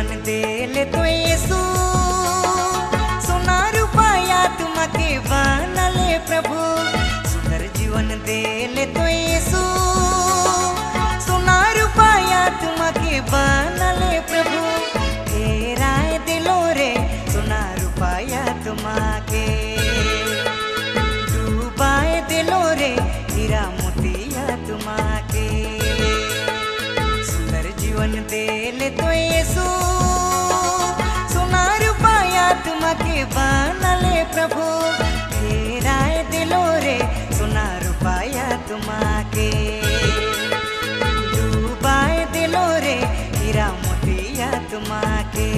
जीवन देले तो यीशु, सोना रुपया तुमके बनले प्रभु। सुंदर जीवन देले तो यीशु, सोना रुपया तुमके बनले प्रभु। फेराए दिलो रे सोना रुपया तुमके, डूबाए दिलो रे हीरा मोतिया तुमके। सुंदर जीवन देले तो यीशु, सोना रुपया तुमके बनले प्रभु। फेराए दिलो रे सोना रुपया तुमके, डूबाए दिलो रे हीरा मोतिया तुमके।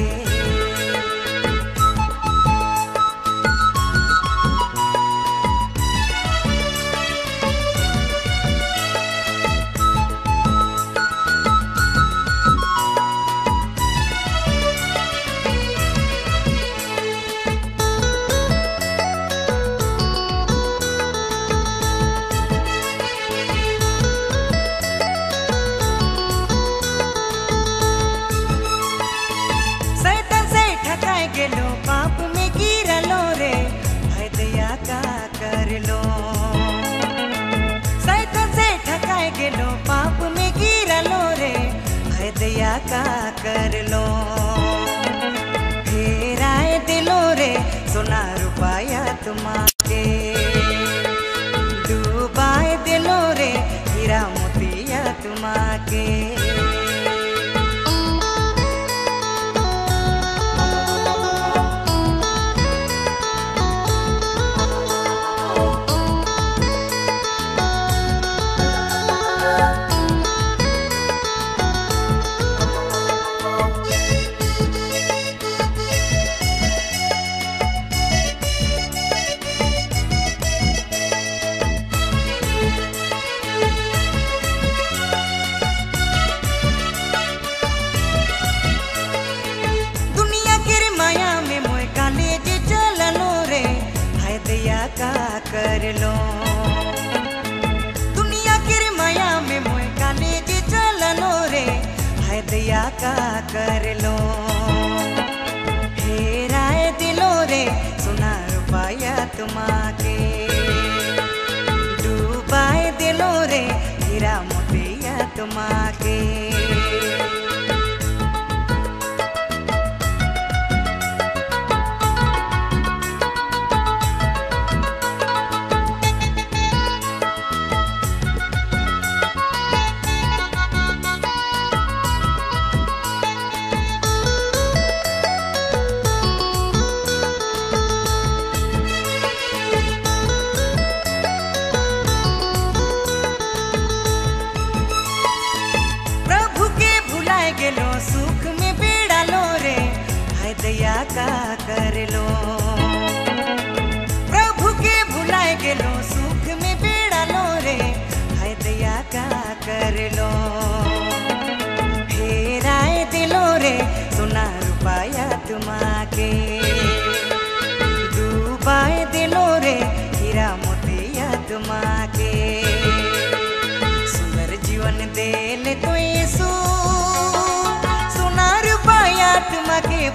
गेलो पाप में गिरलो रे, है दया का कर लो। शैतान से ठकाए गेलो पाप में गिरलो रे, है दया का कर लो। फेराए दिलो रे सोना रुपया तुमके, डूबाए दिलो रे हीरा मोतिया तुमके। का कर लो दुनिया की माया में मोए कॉलेज चलनो रे, है दया का कर लो। फेराए दिलो रे सोना रुपया तुमके, डूबाए दिलो रे हीरा मोतिया तुमके। गेलो सुख में बेड़ा लो रे, है दया का कर लो। प्रभु के भुलाए गेलो सुख में बेड़ा लो रे, है दया का कर लो। फेराए दिलो रे सोना रुपया तुमके, डूबाए दिलो रे हीरा मोतिया तुमके। सुंदर जीवन देले तो यीशु, सोना रुपया तुमके